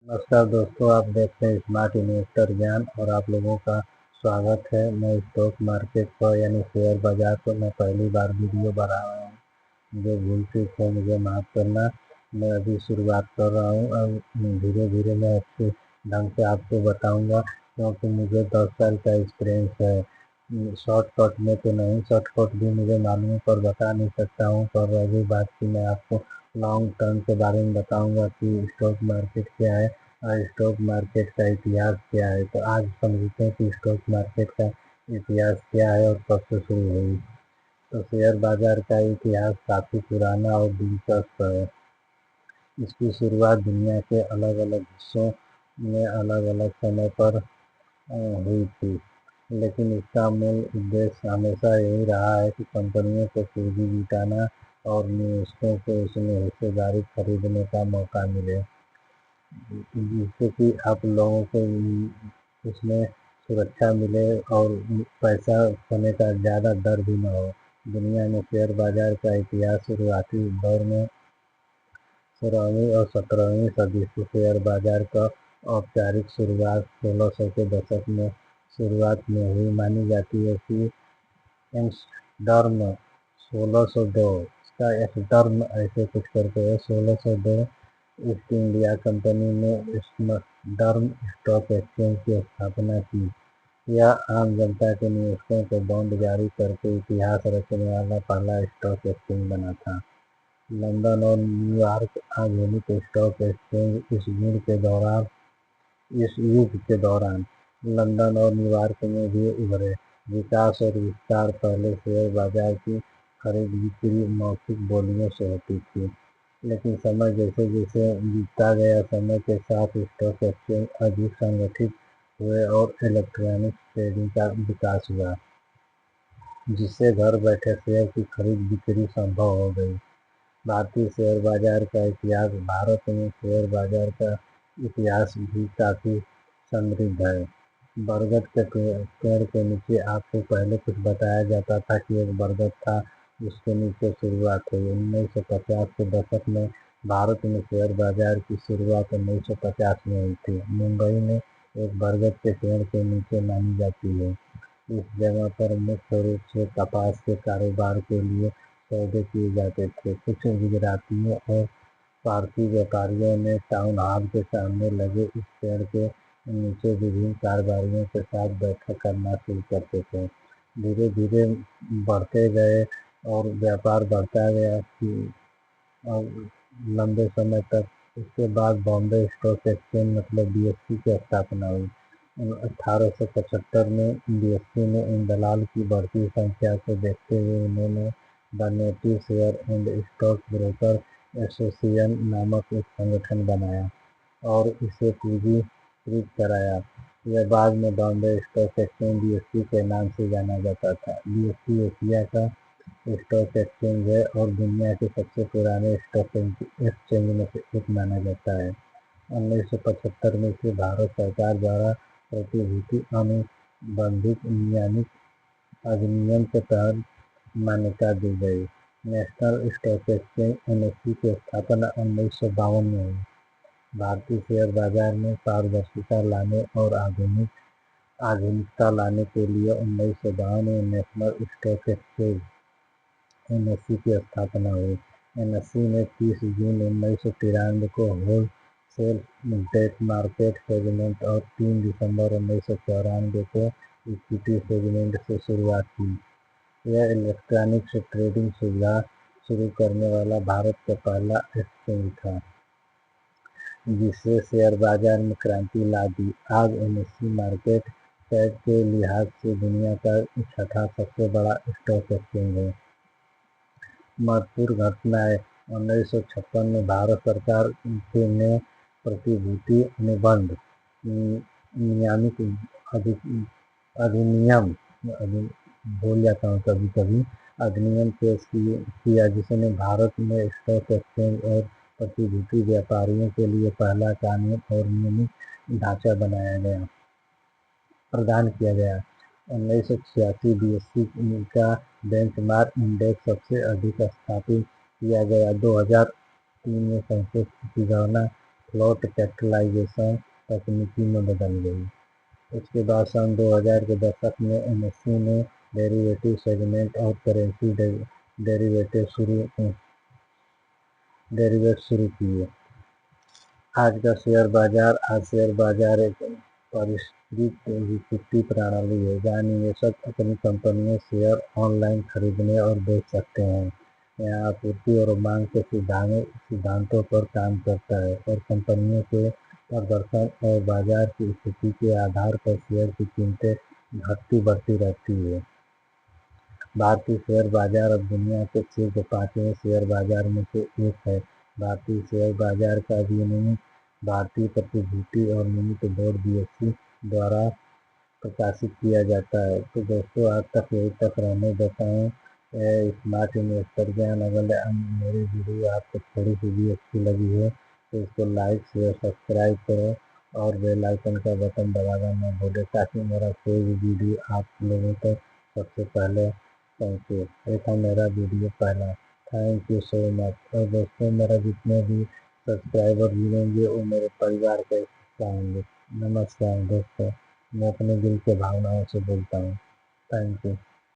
नमस्कार दोस्तों, आप देख रहे हैं स्मार्ट इन्वेस्टर ज्ञान और आप लोगों का स्वागत है। मैं स्टॉक मार्केट पर यानी शेयर बाजार पर मैं पहली बार वीडियो बना रहा हूँ। जो भूल चूक है मुझे माफ़ करना। मैं अभी शुरुआत कर रहा हूँ और धीरे धीरे मैं अच्छे ढंग से आपको बताऊँगा, क्योंकि मुझे 10 साल का एक्सपीरियंस है। शॉर्टकट में तो नहीं, शॉर्टकट भी मुझे मालूम है पर बता नहीं सकता हूँ। पर अभी बात की मैं आपको लॉन्ग टर्म के बारे में बताऊँगा कि स्टॉक मार्केट क्या है और स्टॉक मार्केट का इतिहास क्या है। तो आज समझते हैं कि स्टॉक मार्केट का इतिहास क्या है और कब से शुरू हुई। तो शेयर बाजार का इतिहास काफ़ी पुराना और दिलचस्प है। इसकी शुरुआत दुनिया के अलग अलग हिस्सों में अलग अलग समय पर हुई थी, लेकिन इसका मूल उद्देश्य हमेशा यही रहा है कि कंपनियों को पूंजी जुटाना और निवेशकों को उसमें हिस्सेदारी खरीदने का मौका मिले, जिससे कि आप लोगों को उसमें सुरक्षा मिले और पैसा खोने का ज़्यादा डर भी न हो। दुनिया में शेयर बाजार का इतिहास शुरुआती दौर में 16वीं और 17वीं सदी से शेयर बाजार का औपचारिक शुरुआत 1600 के दशक में शुरुआत में हुई मानी जाती है कि एम्स्टर्डम 1602, इसका एम्स्टर्डम ऐसे कुछ करके है, 1602 ईस्ट इंडिया कंपनी ने एम्स्टर्डम स्टॉक एक्सचेंज की स्थापना की। यह आम जनता के निवेशकों को बॉन्ड जारी करके इतिहास रचने वाला पहला स्टॉक एक्सचेंज बना था। लंदन और न्यूयॉर्क आधुनिक स्टॉक एक्सचेंज इस युग के दौरान लंदन और न्यूयॉर्क में भी उभरे। विकास और विस्तार पहले शेयर बाजार की खरीद बिक्री मौखिक बोलियों से होती थी, लेकिन समय जैसे जैसे बीतता गया, समय के साथ स्टॉक एक्सचेंज अधिक संगठित हुए और इलेक्ट्रॉनिक ट्रेडिंग का विकास हुआ, जिससे घर बैठे शेयर की खरीद बिक्री संभव हो गई। भारतीय शेयर बाजार का इतिहास। भारत में शेयर बाजार का इतिहास भी काफ़ी समृद्ध है। बरगद के पेड़ के नीचे आपको पहले कुछ बताया जाता था कि एक बरगद था, उसके नीचे शुरुआत हुई। 1950 के दशक में भारत में शेयर बाजार की शुरुआत 1950 में हुई थी। मुंबई में एक बरगद के पेड़ के नीचे मानी जाती है। इस जगह पर मुख्य रूप से कपास के कारोबार के लिए सौदे किए जाते थे। कुछ गुजरातियों और पारसी व्यापारियों ने टाउन हॉल के सामने लगे इस पेड़ के नीचे विभिन्न कारोबारियों के साथ बैठक करना शुरू करते थे। धीरे धीरे बढ़ते गए और व्यापार बढ़ता गया कि और लंबे समय तक। उसके बाद बॉम्बे स्टॉक एक्सचेंज मतलब BSE की स्थापना हुई। 1875 में BSE ने इन दलाल की बढ़ती संख्या को देखते हुए उन्होंने the native share and stock broker association नामक एक संगठन बनाया और इसे पूंजीकृत कराया। यह बाद में बॉम्बे स्टॉक एक्सचेंज BSE के नाम से जाना जाता था। BSE एशिया का स्टॉक एक्सचेंज है और दुनिया के सबसे पुराने स्टॉक एक्सचेंज में से एक माना जाता है। 1975 में इसे भारत सरकार द्वारा प्रतिभूति अनुबंधित नियामक अधिनियम के तहत मान्यता दी गई। नेशनल स्टॉक एक्सचेंज NSE की स्थापना 1952 में हुई। भारतीय शेयर बाजार में पारदर्शिता लाने और आधुनिकता लाने के लिए 1952 में नेशनल स्टॉक एक्सचेंज NSE की स्थापना हुई। NSE ने 30 जून 1993 को wholesale debt market segment और 3 दिसंबर 1994 को इक्विटी सेगमेंट से शुरुआत की। यह इलेक्ट्रॉनिक्स ट्रेडिंग सुविधा शुरू करने वाला भारत का पहला एक्सचेंज था, जिससे शेयर बाजार में क्रांति ला दी। आज NSE मार्केट कैप के लिहाज से दुनिया का छठा सबसे बड़ा स्टॉक एक्सचेंज है। महत्वपूर्ण घटनाएं। 1956 में भारत सरकार ने प्रतिभूति अनुबंध नियामक अधिनियम भूल जाता हूँ कभी कभी अधिनियम पेश किया, जिसने भारत में स्टॉक एक्सचेंज और प्रतिभूति व्यापारियों के लिए पहला कानून और नियमित ढांचा प्रदान किया गया। 1986 BSE का बेंचमार्क इंडेक्स सबसे अधिक स्थापित किया गया। 2003 में संसद की गणना फ्लोट कैपिटलाइजेशन तकनीकी में बदल गई। उसके बाद सन 2000 के दशक में एनएससी ने डेरिवेटिव सेगमेंट और करेंसी डेरिवेट शुरू किए। आज शेयर बाजार एक परिष्कृत वित्तीय प्रणाली है जहाँ निवेशक अपनी कंपनियों शेयर ऑनलाइन खरीदने और बेच सकते हैं। यहाँ आपूर्ति और मांग के सिद्धांतों पर काम करता है और कंपनियों के प्रदर्शन और बाजार की स्थिति के आधार पर शेयर की कीमतें घटती बढ़ती रहती है। भारतीय शेयर बाजार अब दुनिया के शीर्ष 5वें शेयर बाजार में से एक है। भारतीय शेयर बाजार का विनियमन भारतीय प्रतिभूति और नियमित बोर्ड बीएसई द्वारा प्रकाशित किया जाता है। तो दोस्तों आज तक यही तक रहने देता हूँ। स्मार्ट इन्वेस्टर ज्ञान, अगर मेरी वीडियो आपको थोड़ी सी भी अच्छी लगी है तो इसको लाइक शेयर सब्सक्राइब करें और बेल आइकन का बटन दबाना ना भूलें ताकि मेरा कोई भी वीडियो आप लोगों तक सबसे पहले पहुँचे। ये था मेरा वीडियो पहला। Thank you so much. और दोस्तों मेरा जितने भी सब्सक्राइबर जुड़ेंगे वो मेरे परिवार का हिस्सा होंगे। नमस्कार दोस्तों, मैं अपने दिल के भावनाओं से बोलता हूँ। Thank you.